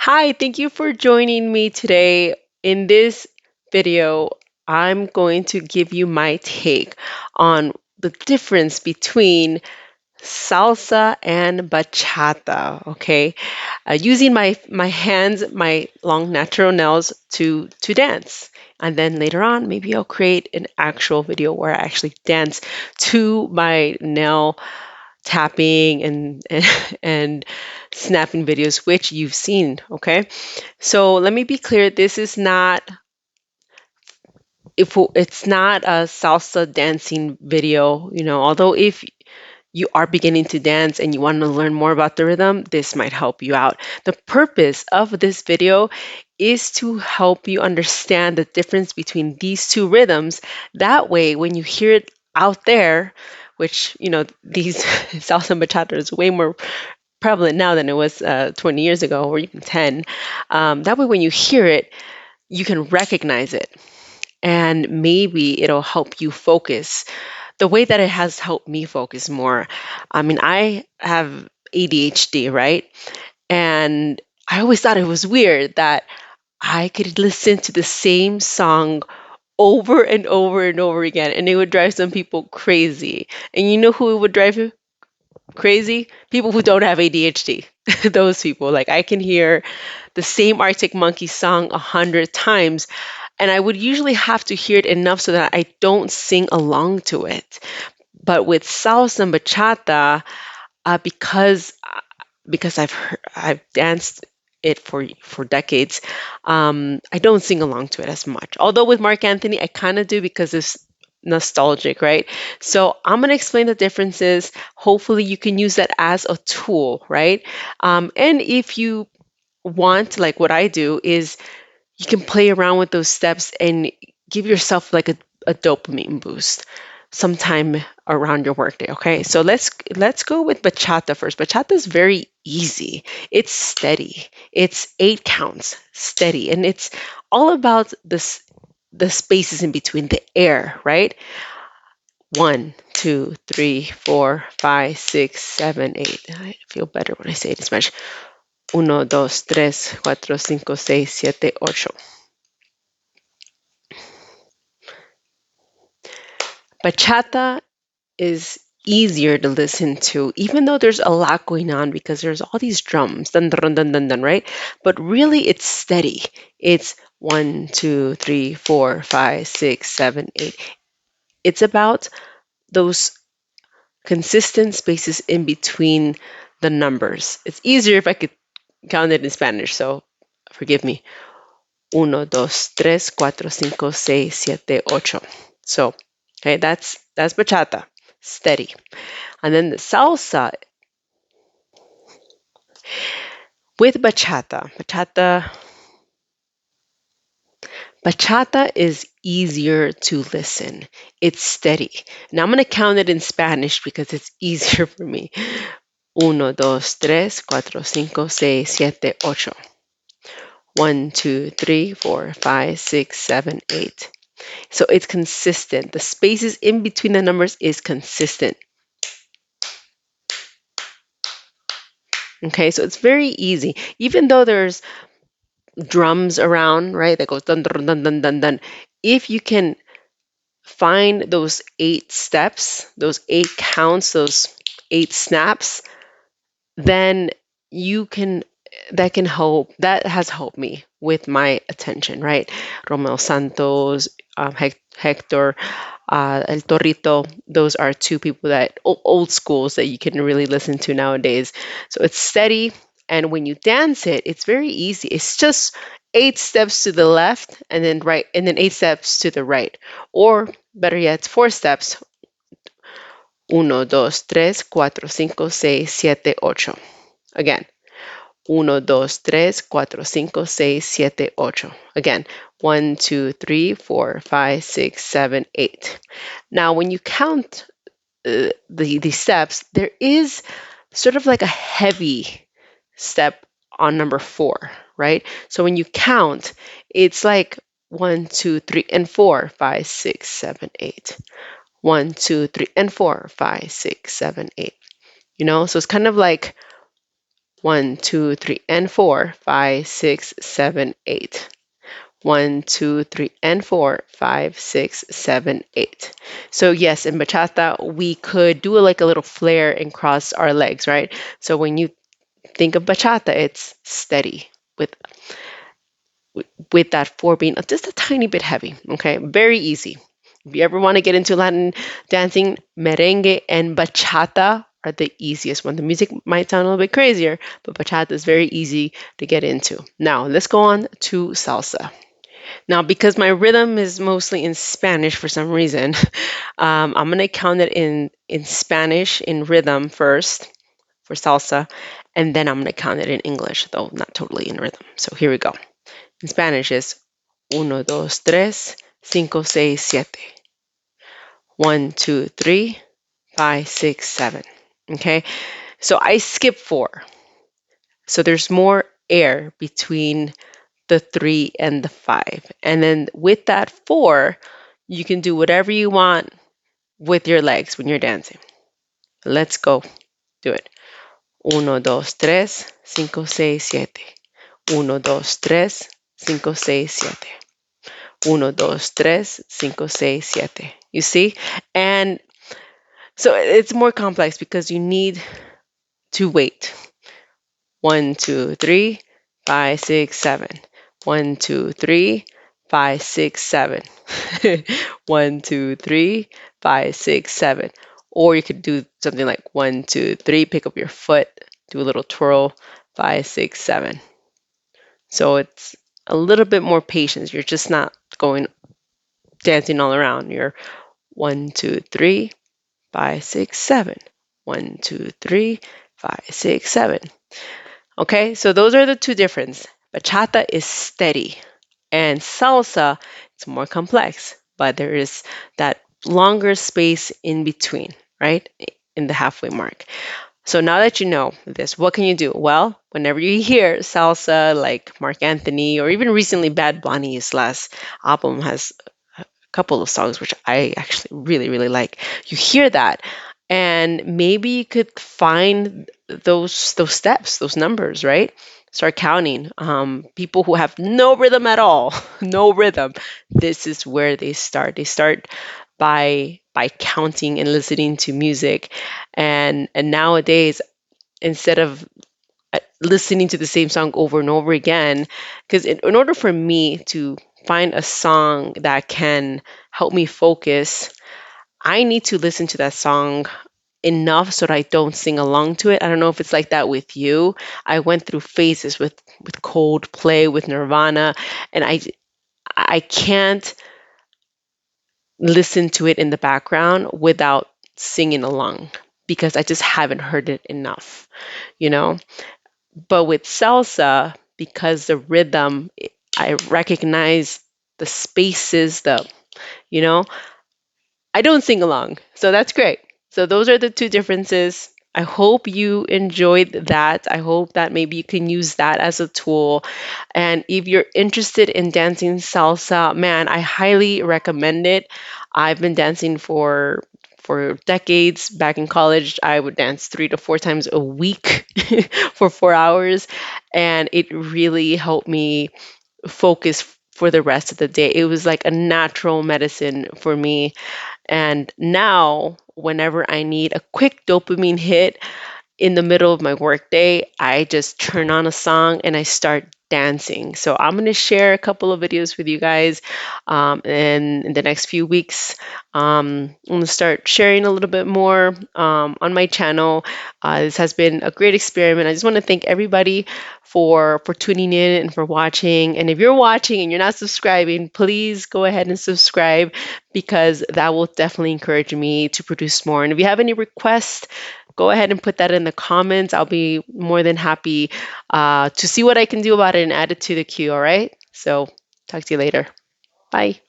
Hi, thank you for joining me today. In this video, I'm going to give you my take on the difference between salsa and bachata, okay? Using my hands, my long natural nails to dance. And then later on, maybe I'll create an actual video where I actually dance to my nail tapping and and snapping videos which you've seen, okay? So let me be clear, this is not if it's not a salsa dancing video, although if you are beginning to dance and you want to learn more about the rhythm, this might help you out. The purpose of this video is to help you understand the difference between these two rhythms. That way, when you hear it out there, which, these salsa and bachata is way more prevalent now than it was 20 years ago or even 10. That way, when you hear it, you can recognize it and maybe it'll help you focus the way that it has helped me focus more. I mean, I have ADHD, right? And I always thought it was weird that I could listen to the same song over and over and over again, and it would drive some people crazy. And you know who it would drive crazy? People who don't have ADHD. Those people. Like, I can hear the same Arctic Monkey song 100 times, and I would usually have to hear it enough so that I don't sing along to it. But with salsa and bachata, because I've danced it for decades, I don't sing along to it as much. Although with Mark Anthony, I kind of do because it's nostalgic, right? So I'm gonna explain the differences. Hopefully, you can use that as a tool, right? And if you want, like what I do, is you can play around with those steps and give yourself like a dopamine boost sometime around your workday. Okay, so let's go with bachata first. Bachata is very easy. It's steady. It's 8 counts, steady, and it's all about the spaces in between the air, right? 1, 2, 3, 4, 5, 6, 7, 8. I feel better when I say it in Spanish. Uno, dos, tres, cuatro, cinco, seis, siete, ocho. Bachata is easier to listen to, even though there's a lot going on because there's all these drums, dun dun dun dun dun, right? But really, it's steady. It's 1, 2, 3, 4, 5, 6, 7, 8. It's about those consistent spaces in between the numbers. It's easier if I could count it in Spanish, so forgive me. Uno, dos, tres, cuatro, cinco, seis, siete, ocho. So, okay, that's bachata, steady. And then the salsa with bachata is easier to listen. It's steady. Now I'm going to count it in Spanish because it's easier for me. Uno, dos, tres, cuatro, cinco, seis, siete, ocho. 1, 2, 3, 4, 5, 6, 7, 8. So it's consistent. The spaces in between the numbers is consistent. Okay, so it's very easy. Even though there's drums around, right, that goes dun dun dun dun dun dun. If you can find those 8 steps, those 8 counts, those 8 snaps, then you can that has helped me with my attention, right? Romeo Santos, Hector, El Torrito, those are two people that old schools that you can really listen to nowadays. So it's steady, and when you dance it, it's very easy. It's just 8 steps to the left and then right, and then 8 steps to the right, or better yet, it's 4 steps. Uno, dos, tres, cuatro, cinco, seis, siete, ocho. Again. Uno, dos, tres, cuatro, cinco, seis, siete, ocho. Again, 1, 2, 3, 4, 5, 6, 7, 8. Now, when you count the steps, there is sort of like a heavy step on number 4, right? So when you count, it's like 1, 2, 3, and 4, 5, 6, 7, 8. 1, 2, 3, and 4, 5, 6, 7, 8. So it's kind of like 1, 2, 3, and 4, 5, 6, 7, 8. 1, 2, 3, and 4, 5, 6, 7, 8. So yes, in bachata, we could do like a little flare and cross our legs, right? So when you think of bachata, it's steady with with that 4 being just a tiny bit heavy, okay? Very easy. If you ever want to get into Latin dancing, merengue and bachata are the easiest one. The music might sound a little bit crazier, but bachata is very easy to get into. Now, let's go on to salsa. Now, because my rhythm is mostly in Spanish for some reason, I'm going to count it in Spanish in rhythm first for salsa, and then I'm going to count it in English, though not totally in rhythm. So here we go. In Spanish is uno, dos, tres, cinco, seis, siete. 1, 2, 3, 5, 6, 7. Okay, so I skip 4. So there's more air between the 3 and the 5. And then with that 4, you can do whatever you want with your legs when you're dancing. Let's go. Do it. Uno, dos, tres, cinco, seis, siete. Uno, dos, tres, cinco, seis, siete. Uno, dos, tres, cinco, seis, siete. You see? And so it's more complex because you need to wait. 1, 2, 3, 5, 6, 7. 1, 2, 3, 5, 6, 7. 1, 2, 3, 5, 6, 7. Or you could do something like 1, 2, 3, pick up your foot, do a little twirl, 5, 6, 7. So it's a little bit more patience. You're just not going dancing all around. You're 1, 2, 3, 5, 6, 7. 1, 2, 3, 5, 6, 7. Okay, so those are the two differences. Bachata is steady, and salsa it's more complex, but there is that longer space in between, right? In the halfway mark. So now that you know this, what can you do? Well, whenever you hear salsa like Mark Anthony or even recently Bad Bunny's last album has couple of songs which I actually really really like. You hear that, and maybe you could find those steps, those numbers, right? Start counting. People who have no rhythm at all, no rhythm. This is where they start. They start by counting and listening to music, and nowadays instead of listening to the same song over and over again, because in order for me to find a song that can help me focus, I need to listen to that song enough so that I don't sing along to it. I don't know if it's like that with you. I went through phases with Coldplay, with Nirvana, and I can't listen to it in the background without singing along because I just haven't heard it enough, you know? But with salsa, because the rhythm, I recognize the spaces, you know, I don't sing along. So that's great. So those are the two differences. I hope you enjoyed that. I hope that maybe you can use that as a tool. And if you're interested in dancing salsa, man, I highly recommend it. I've been dancing for decades. Back in college, I would dance 3 to 4 times a week for 4 hours, and it really helped me focus for the rest of the day. It was like a natural medicine for me. And now, whenever I need a quick dopamine hit in the middle of my workday, I just turn on a song and I start dancing. So I'm going to share a couple of videos with you guys. And in the next few weeks, I'm going to start sharing a little bit more on my channel. This has been a great experiment. I just want to thank everybody for tuning in and for watching. And if you're watching and you're not subscribing, please go ahead and subscribe because that will definitely encourage me to produce more. And if you have any requests, go ahead and put that in the comments. I'll be more than happy to see what I can do about it and add it to the queue. All right. So talk to you later. Bye.